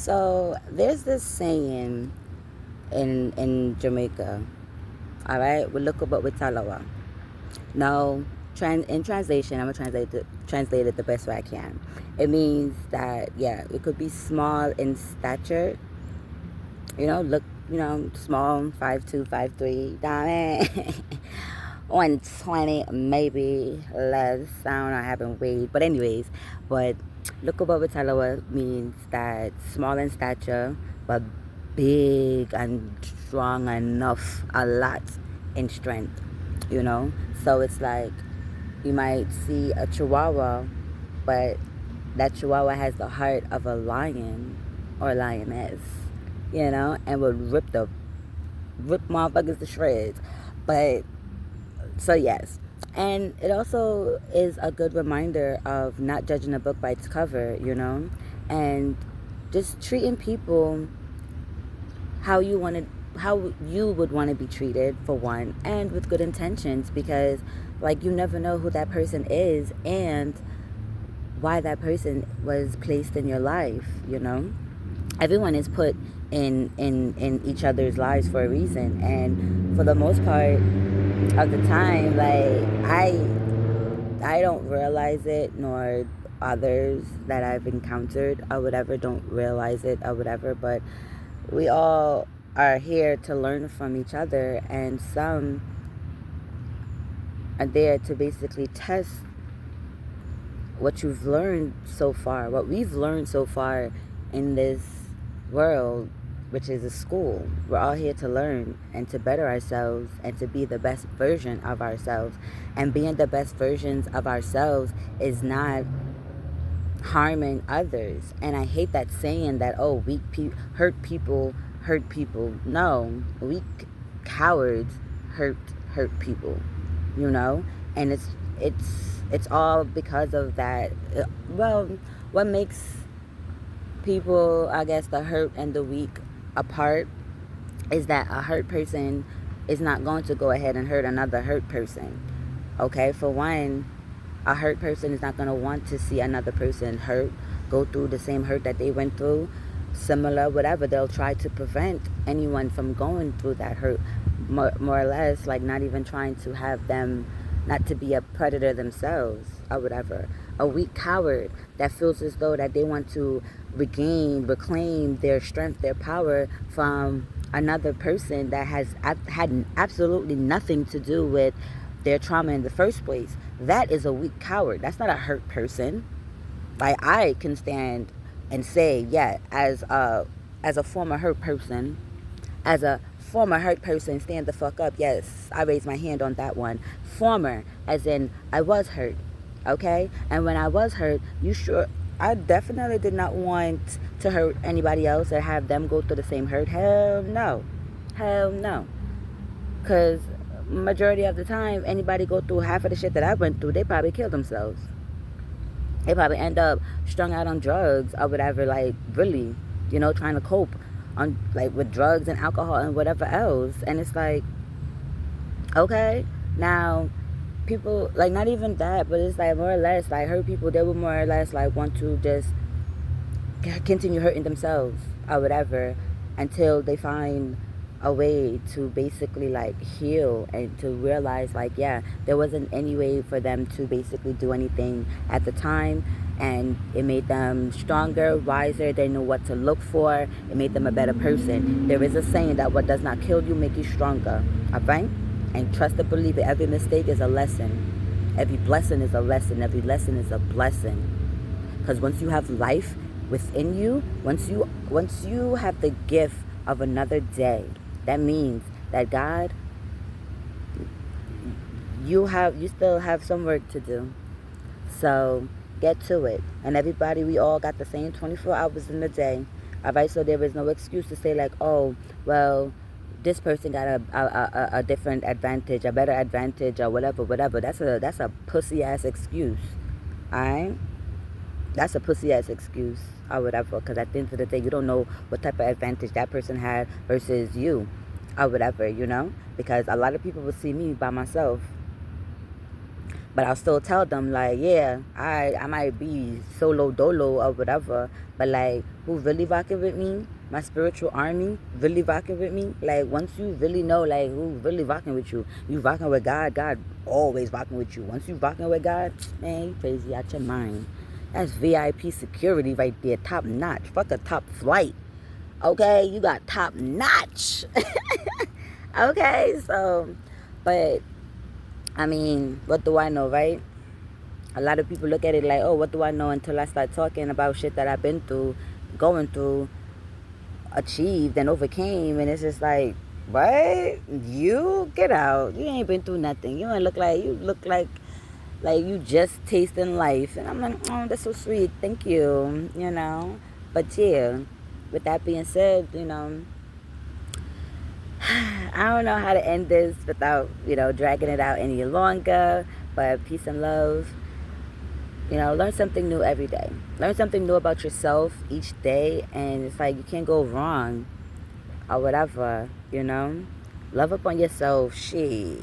So there's this saying in Jamaica. All right, we look about with talawa. Now, in translation, I'm gonna translate it the best way I can. It means that yeah, it could be small in stature. Look, small, 5'2", 5'3", darling. 120, maybe less. I don't know, I haven't weighed. But anyways, but Lukubaba Talawa means that small in stature, but big and strong enough, a lot in strength, you know? So it's like you might see a chihuahua, but that chihuahua has the heart of a lion or lioness, and would rip motherfuckers to shreds. But so yes, and it also is a good reminder of not judging a book by its cover, and just treating people how how you would want to be treated, for one, and with good intentions, because like you never know who that person is and why that person was placed in your life. Everyone is put in each other's lives for a reason, and for the most part of the time, like I don't realize it, nor others that I've encountered or whatever don't realize it or whatever, but we all are here to learn from each other, and some are there to basically test what you've learned so far, what we've learned so far in this world, which is a school. We're all here to learn and to better ourselves and to be the best version of ourselves. And being the best versions of ourselves is not harming others. And I hate that saying that, oh, hurt people hurt people. No, weak cowards hurt people, and it's all because of that. Well, what makes people, I guess, the hurt and the weak apart is that a hurt person is not going to go ahead and hurt another hurt person. Okay, for one, a hurt person is not going to want to see another person hurt, go through the same hurt that they went through, similar, whatever. They'll try to prevent anyone from going through that hurt, more or less, like not even trying to have them not to be a predator themselves or whatever. A weak coward that feels as though that they want to reclaim their strength, their power from another person that has had absolutely nothing to do with their trauma in the first place. That is a weak coward. That's not a hurt person. Like, I can stand and say, yeah, as a former hurt person, stand the fuck up. Yes, I raised my hand on that one. Former, as in I was hurt, okay? And when I was hurt, I definitely did not want to hurt anybody else or have them go through the same hurt. Hell no. Hell no. Because majority of the time, anybody go through half of the shit that I went through, they probably kill themselves. They probably end up strung out on drugs or whatever, like, really, trying to cope on, like, with drugs and alcohol and whatever else. And it's like, okay, now people, like, not even that, but it's like more or less, like, hurt people, they would more or less like want to just continue hurting themselves or whatever until they find a way to basically, like, heal and to realize, like, yeah, there wasn't any way for them to basically do anything at the time, and it made them stronger, wiser. They knew what to look for. It made them a better person. There is a saying that what does not kill you make you stronger. All right? And trust and believe it. Every mistake is a lesson. Every blessing is a lesson. Every lesson is a blessing. Because once you have life within you, once you have the gift of another day, that means that God, you still have some work to do. So get to it. And everybody, we all got the same 24 hours in the day. All right, so there is no excuse to say, like, oh, well, this person got a different advantage, a better advantage, or whatever. That's a pussy ass excuse. All right, that's a pussy ass excuse or whatever. Because at the end of the day, you don't know what type of advantage that person had versus you or whatever. Because a lot of people will see me by myself. But I'll still tell them, like, yeah, I might be solo dolo or whatever, but like, who really rocking with me? My spiritual army really rocking with me. Like, once you really know, like, who really rocking with you, you rocking with God. God always rocking with you. Once you rocking with God, man, you crazy out your mind. That's VIP security right there, top notch. Fuck a top flight. Okay, you got top notch. Okay, so, but I mean, what do I know, right? A lot of people look at it like, oh, what do I know, until I start talking about shit that I've been through, going through, achieved, and overcame. And it's just like, what? You get out. You ain't been through nothing. You ain't look like, you look like you just tasting life. And I'm like, oh, that's so sweet. Thank you, you know. But yeah, with that being said, you know, I don't know how to end this without, you know, dragging it out any longer. But peace and love. You know, learn something new every day. Learn something new about yourself each day. And it's like, you can't go wrong or whatever, you know. Love up on yourself. Shit.